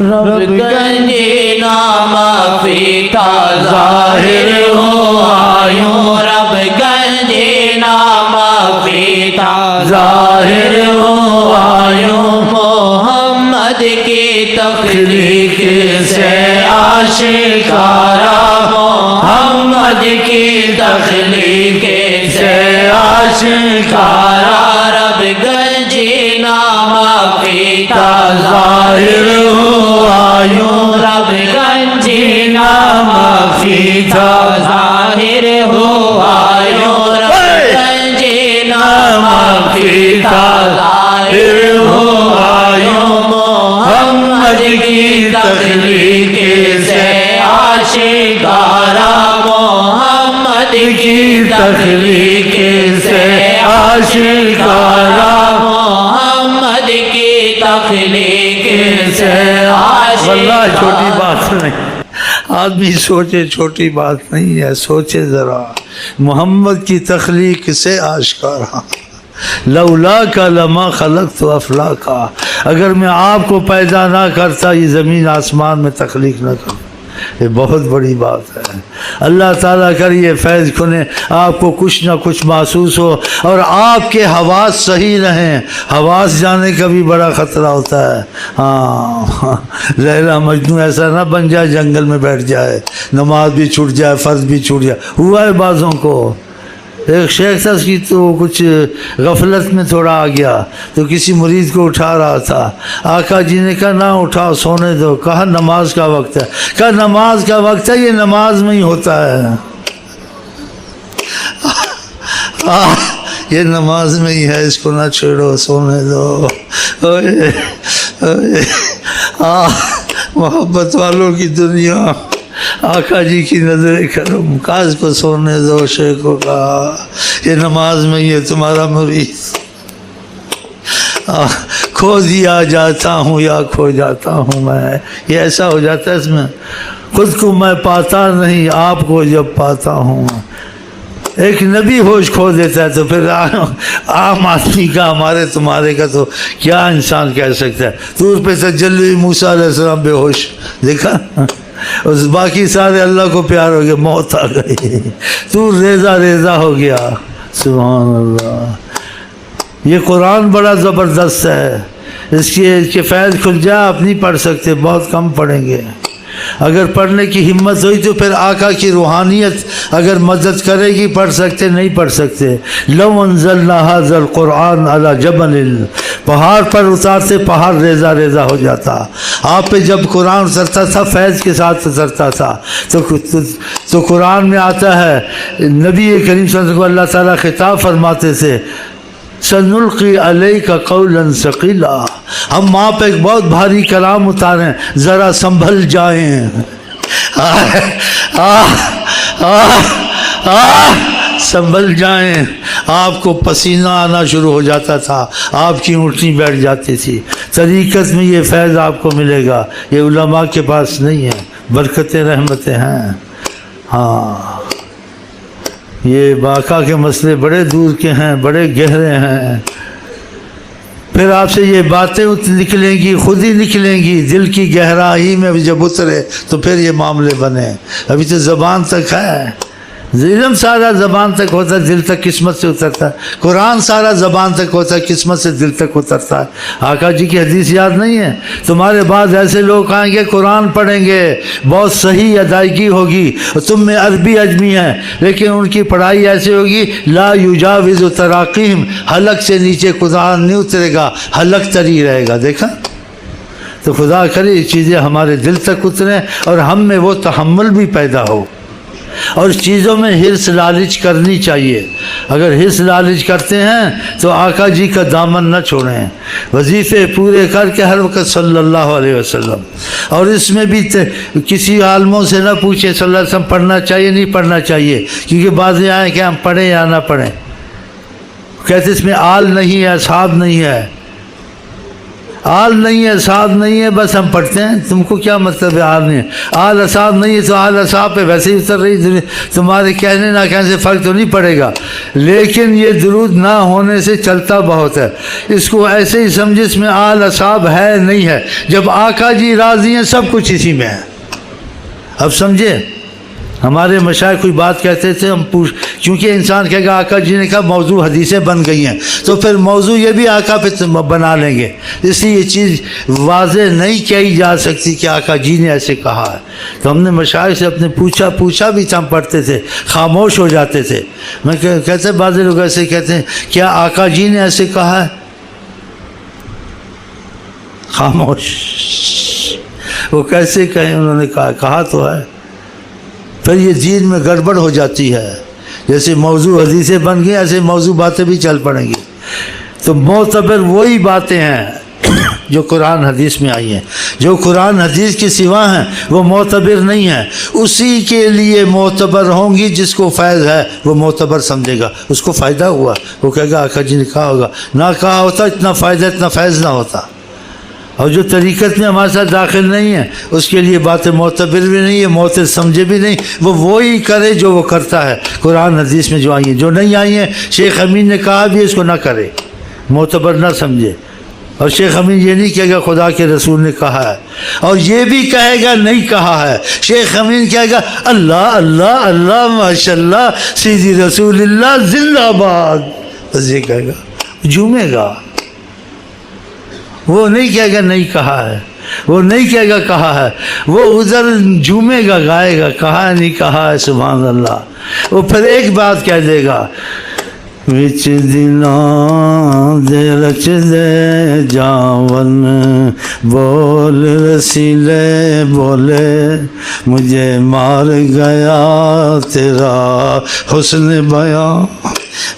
رب گنج نام فیتا ظاہر ہو آیوں، رب گنج نام فیتا ظاہر ہو آیوں، محمد کی تخلیق سے آشکارا، محمد کی تخلیق سے آشکارا، رب گنج نام فیتا ظاہر ہو آیوں، رب گنج نام فیتا ظاہر ہو آیوں، رب گنج نام فیتا ظاہر ہو آیوں، محمد کی تخلیق سے آشکارا، محمد کی تخلیق سے آشکارا، محمد کی تخلیق سے آشکارا۔ واللہ چھوٹی بات نہیں، آدمی سوچے چھوٹی بات نہیں ہے، سوچے ذرا، محمد کی تخلیق سے آشکارا، لولا کا لما خلقت افلاکا، اگر میں آپ کو پیدا نہ کرتا یہ زمین آسمان میں تخلیق نہ کرتا۔ یہ بہت بڑی بات ہے۔ اللہ تعالیٰ کریے فیض کھنے، آپ کو کچھ نہ کچھ محسوس ہو اور آپ کے حواس صحیح رہیں۔ حواس جانے کا بھی بڑا خطرہ ہوتا ہے۔ ہاں، لیلا مجنون ایسا نہ بن جائے جنگل میں بیٹھ جائے، نماز بھی چھوٹ جائے، فرض بھی چھوٹ جائے۔ ہوا ہے بعضوں کو۔ ایک شیخ تھا، اس کی تو کچھ غفلت میں تھوڑا آ گیا تو کسی مریض کو اٹھا رہا تھا، آقا جی نے کہا نہ اٹھاؤ، سونے دو۔ کہا نماز کا وقت ہے۔ کہا نماز کا وقت ہے، یہ نماز میں ہی ہوتا ہے، یہ نماز میں ہی ہے، اس کو نہ چھیڑو، سونے دو۔ محبت والوں کی دنیا، آقا جی کی نظر کرم، کاش کو سونے دو۔ شیخ کو کہا یہ نماز میں یہ تمہارا مریض، کھو دیا جاتا ہوں یا کھو جاتا ہوں میں، یہ ایسا ہو جاتا ہے اس میں، خود کو میں پاتا نہیں، آپ کو جب پاتا ہوں۔ ایک نبی ہوش کھو دیتا ہے تو پھر عام آدمی کا، ہمارے تمہارے کا تو کیا انسان کہہ سکتا ہے۔ طور پہ تجلی موسیٰ علیہ السلام بے ہوش، دیکھا، اس باقی سارے اللہ کو پیار ہو گیا، موت آ گئی، تو ریزہ ریزہ ہو گیا۔ سبحان اللہ، یہ قرآن بڑا زبردست ہے، اس کے فیض کھل جائے، آپ نہیں پڑھ سکتے، بہت کم پڑھیں گے۔ اگر پڑھنے کی ہمت ہوئی تو پھر آقا کی روحانیت اگر مدد کرے گی پڑھ سکتے، نہیں پڑھ سکتے۔ لو انزلنا ھذا القرآن علی جبل، پہاڑ پر اتارتے پہاڑ ریزہ ریزہ ہو جاتا۔ آپ پہ جب قرآن اترتا تھا فیض کے ساتھ اترتا تھا، تو قرآن میں آتا ہے، نبی کریم صلی اللہ علیہ وسلم کو اللہ تعالیٰ خطاب فرماتے تھے، سنلقی علیک قولا ثقیلا، ہم وہاں پہ ایک بہت بھاری کلام اتاریں، ذرا سنبھل جائیں۔ سنبھل جائیں۔ آپ کو پسینہ آنا شروع ہو جاتا تھا، آپ کی اونٹنی بیٹھ جاتی تھی۔ طریقت میں یہ فیض آپ کو ملے گا، یہ علماء کے پاس نہیں ہے، برکتیں رحمتیں ہیں۔ ہاں، یہ باقا کے مسئلے بڑے دور کے ہیں، بڑے گہرے ہیں۔ پھر آپ سے یہ باتیں نکلیں گی، خود ہی نکلیں گی، دل کی گہرائی میں جب اترے تو پھر یہ معاملے بنے۔ ابھی تو زبان تک ہے، علم سارا زبان تک ہوتا ہے، دل تک قسمت سے اترتا ہے۔ قرآن سارا زبان تک ہوتا ہے، قسمت سے دل تک اترتا ہے۔ آقا جی کی حدیث یاد نہیں ہے؟ تمہارے بعد ایسے لوگ آئیں گے، قرآن پڑھیں گے، بہت صحیح ادائیگی ہوگی، اور تم میں عربی اجمی ہیں لیکن ان کی پڑھائی ایسے ہوگی، لا یجاوز تراقیم، حلق سے نیچے قرآن نہیں اترے گا، حلق تری رہے گا۔ دیکھا؟ تو خدا کرے یہ چیزیں ہمارے دل تک اتریں اور ہم میں وہ تحمل بھی پیدا ہو، اور اس چیزوں میں حرص لالچ کرنی چاہیے۔ اگر حرص لالچ کرتے ہیں تو آقا جی کا دامن نہ چھوڑیں، وظیفے پورے کر کے ہر وقت صلی اللہ علیہ وسلم۔ اور اس میں بھی کسی عالموں سے نہ پوچھیں صلی اللہ علیہ وسلم پڑھنا چاہیے نہیں پڑھنا چاہیے، کیونکہ بعضیں آئیں کہ ہم پڑھیں یا نہ پڑھیں، کہتے اس میں آل نہیں ہے، اصحاب نہیں ہے۔ آل نہیں ہے، اصحاب نہیں ہے، بس ہم پڑھتے ہیں. تم کو کیا مطلب ہے آل نہیں ہے؟ آل اصحاب نہیں ہے تو آل اصحاب پہ ویسے ہی اتر رہی. تمہارے کہنے نہ کہنے سے فرق تو نہیں پڑے گا، لیکن یہ درود نہ ہونے سے چلتا بہت ہے. اس کو ایسے ہی سمجھے اس میں آل اصحاب ہے نہیں ہے. جب آقا جی راضی ہیں سب کچھ اسی میں ہے. اب سمجھے؟ ہمارے مشائخ کوئی بات کہتے تھے، ہم کیونکہ انسان کہے گا آقا جی نے کہا موضوع حدیثیں بن گئی ہیں، تو پھر موضوع یہ بھی آقا پہ بنا لیں گے. اس لیے یہ چیز واضح نہیں کہی جا سکتی کہ آقا جی نے ایسے کہا ہے. تو ہم نے مشائخ سے اپنے پوچھا بھی تھا، ہم پڑھتے تھے، خاموش ہو جاتے تھے. میں کہتے بعض لوگ ایسے کہتے ہیں کیا آقا جی نے ایسے کہا ہے؟ خاموش. وہ کیسے کہیں؟ انہوں نے کہا تو ہے. پھر یہ دین میں گڑبڑ ہو جاتی ہے. جیسے موضوع حدیثیں بن گئی ایسے موضوع باتیں بھی چل پڑیں گی. تو معتبر وہی باتیں ہیں جو قرآن حدیث میں آئی ہیں. جو قرآن حدیث کے سوا ہیں وہ معتبر نہیں ہیں. اسی کے لیے معتبر ہوں گی جس کو فیض ہے وہ معتبر سمجھے گا، اس کو فائدہ ہوا. وہ کہے گا آقا جی نے کہا ہوگا، نہ کہا ہوتا اتنا فائدہ اتنا فیض نہ ہوتا. اور جو طریقت میں ہمارے ساتھ داخل نہیں ہے اس کے لیے باتیں معتبر بھی نہیں ہے، معتبر سمجھے بھی نہیں. وہ وہی کرے جو وہ کرتا ہے قرآن حدیث میں جو آئی ہیں. جو نہیں آئی ہیں شیخ امین نے کہا بھی اس کو نہ کرے، معتبر نہ سمجھے. اور شیخ امین یہ نہیں کہے گا خدا کے رسول نے کہا ہے، اور یہ بھی کہے گا نہیں کہا ہے. شیخ امین کہے گا اللہ اللہ اللہ ماشاء اللہ سیدی رسول اللہ زندہ باد، بس یہ کہے گا، جھومے گا. وہ نہیں کہے گا نہیں کہا ہے، وہ نہیں کہے گا کہا ہے. وہ ادھر جھومے گا، گائے گا، کہا ہے نہیں کہا ہے، سبحان اللہ. وہ پھر ایک بات کہہ دے گا، وچ دناں دے رچ دے جاون بول رسیلے بولے مجھے مار گیا تیرا حسن بیاں،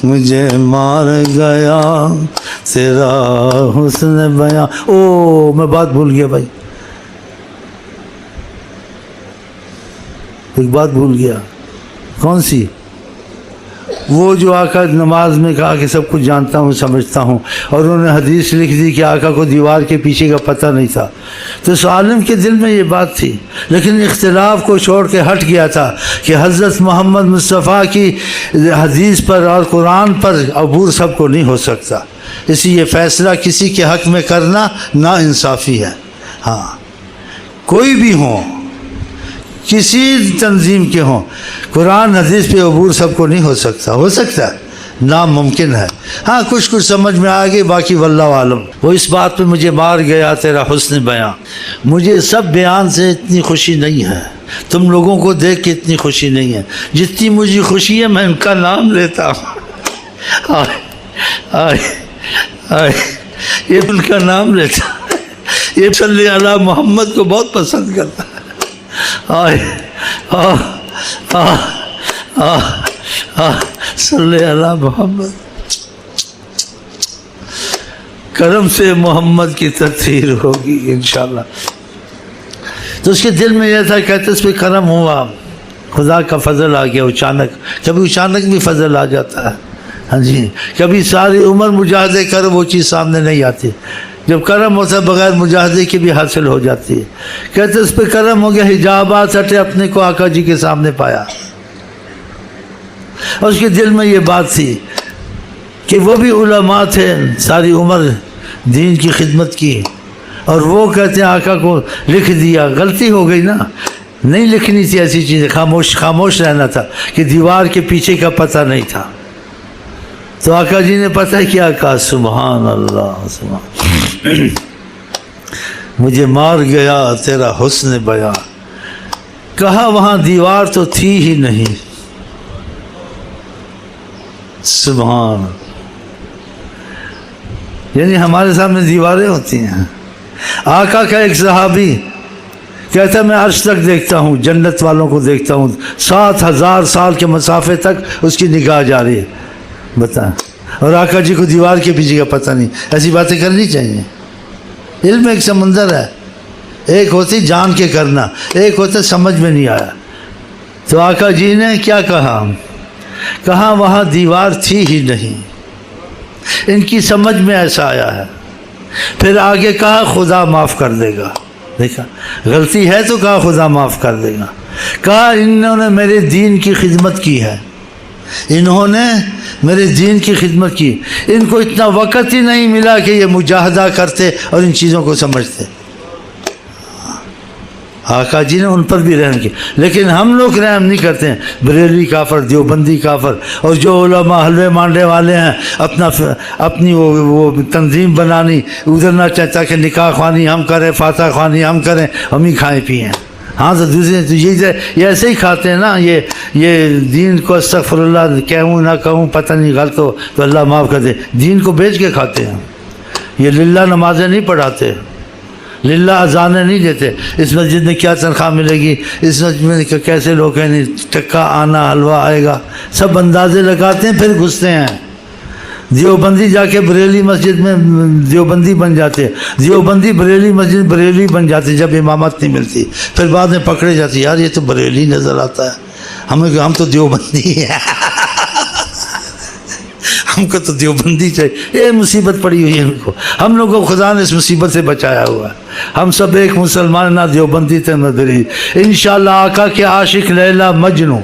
مجھے مار گیا تیرا حسن بیاں. او میں بات بھول گیا بھائی، ایک بات بھول گیا. کون سی؟ وہ جو آقا نماز میں کہا کہ سب کچھ جانتا ہوں سمجھتا ہوں، اور انہوں نے حدیث لکھ دی کہ آقا کو دیوار کے پیچھے کا پتہ نہیں تھا. تو اس عالم کے دل میں یہ بات تھی، لیکن اختلاف کو چھوڑ کے ہٹ گیا تھا کہ حضرت محمد مصطفیٰ کی حدیث پر اور قرآن پر عبور سب کو نہیں ہو سکتا. اس لیے فیصلہ کسی کے حق میں کرنا نا انصافی ہے. ہاں کوئی بھی ہوں، کسی تنظیم کے ہوں، قرآن حدیث پہ عبور سب کو نہیں ہو سکتا. ہو سکتا ہے؟ ناممکن ہے. ہاں کچھ سمجھ میں آ گئی، باقی واللہ عالم. وہ اس بات پہ مجھے مار گیا تیرا حسن بیان. مجھے سب بیان سے اتنی خوشی نہیں ہے، تم لوگوں کو دیکھ کے اتنی خوشی نہیں ہے جتنی مجھے خوشی ہے میں ان کا نام لیتا ہوں. یہ ان کا نام لیتا، یہ صلی علی محمد کو بہت پسند کرتا ہے. صلی علی محمد. کرم سے محمد کی تطہیر ہوگی انشاءاللہ. تو اس کے دل میں یہ تھا، کہتے اس پہ کرم ہوا، خدا کا فضل آ گیا اچانک. کبھی اچانک بھی فضل آ جاتا ہے. ہاں جی، کبھی ساری عمر مجاہدے کر وہ چیز سامنے نہیں آتی. جب کرم ہوتا ہے بغیر مجاہدے کی بھی حاصل ہو جاتی ہے. کہتے اس پہ کرم ہو گیا، حجابات ہٹے، اپنے کو آقا جی کے سامنے پایا. اور اس کے دل میں یہ بات تھی کہ وہ بھی علماء تھے، ساری عمر دین کی خدمت کی، اور وہ کہتے ہیں آقا کو لکھ دیا. غلطی ہو گئی نا، نہیں لکھنی تھی ایسی چیزیں. خاموش رہنا تھا کہ دیوار کے پیچھے کا پتہ نہیں تھا. تو آقا جی نے پتہ کیا کہا؟ سبحان اللہ سبحان. مجھے مار گیا تیرا حسن بیان. کہا وہاں دیوار تو تھی ہی نہیں. سبحان. یعنی ہمارے سامنے دیواریں ہوتی ہیں. آقا کا ایک صحابی کہتا ہے میں عرش تک دیکھتا ہوں، جنت والوں کو دیکھتا ہوں، 7,000 سال کے مسافے تک اس کی نگاہ جاری ہے. بتائیں. اور آقا جی کو دیوار کے پیچھے کا پتہ نہیں. ایسی باتیں کرنی چاہیے. علم ایک سمندر ہے، ایک ہوتی جان کے کرنا، ایک ہوتا سمجھ میں نہیں آیا. تو آقا جی نے کیا کہا وہاں دیوار تھی ہی نہیں. ان کی سمجھ میں ایسا آیا ہے. پھر آگے کہا خدا معاف کر دے گا. دیکھا غلطی ہے تو کہا خدا معاف کر دے گا. کہا انہوں نے میرے دین کی خدمت کی ہے, انہوں نے میرے دین کی خدمت کی, ان کو اتنا وقت ہی نہیں ملا کہ یہ مجاہدہ کرتے اور ان چیزوں کو سمجھتے. آقا جی نے ان پر بھی رحم کیا, لیکن ہم لوگ رحم نہیں کرتے ہیں. بریلوی کافر, دیوبندی کافر, اور جو علماء حلوے مانڈے والے ہیں اپنی وہ تنظیم بنانی, ادھر نہ چاہتا کہ نکاح خوانی ہم کریں, فاتح خوانی ہم کریں, ہم ہی کھائیں پئیں. ہاں تو دوسرے تو یہ ایسے ہی کھاتے ہیں نا. یہ دین کو استغفر اللہ کہوں نہ کہوں پتہ نہیں غلط ہو تو اللہ معاف کر دے, دین کو بیچ کے کھاتے ہیں. یہ للہ نمازیں نہیں پڑھاتے, للہ اذانیں نہیں دیتے. اس مسجد میں کیا تنخواہ ملے گی, اس مسجد میں کیسے لوگ ہیں, ٹکا آنا حلوہ آئے گا, سب اندازے لگاتے ہیں پھر گھستے ہیں. دیوبندی جا کے بریلی مسجد میں دیوبندی بن جاتے, دیوبندی بریلی مسجد بریلی بن جاتے جب امامت نہیں ملتی. پھر بعد میں پکڑے جاتے, یار یہ تو بریلی نظر آتا ہے, ہم تو دیوبندی ہیں, ہم کو تو دیوبندی چاہیے. یہ مصیبت پڑی ہوئی ہے ان کو. ہم لوگوں کو خدا نے اس مصیبت سے بچایا ہوا ہے. ہم سب ایک مسلمان, نہ دیوبندی تھے نہ بریلی. انشاءاللہ آقا کے عاشق لیلا مجنوں.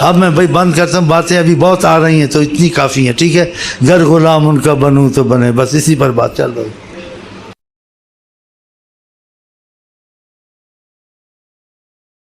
اب میں بھائی بند کرتا ہوں, باتیں ابھی بہت آ رہی ہیں تو اتنی کافی ہیں, ٹھیک ہے. گر غلام ان کا بنوں تو بنے, بس اسی پر بات چل رہی ہے.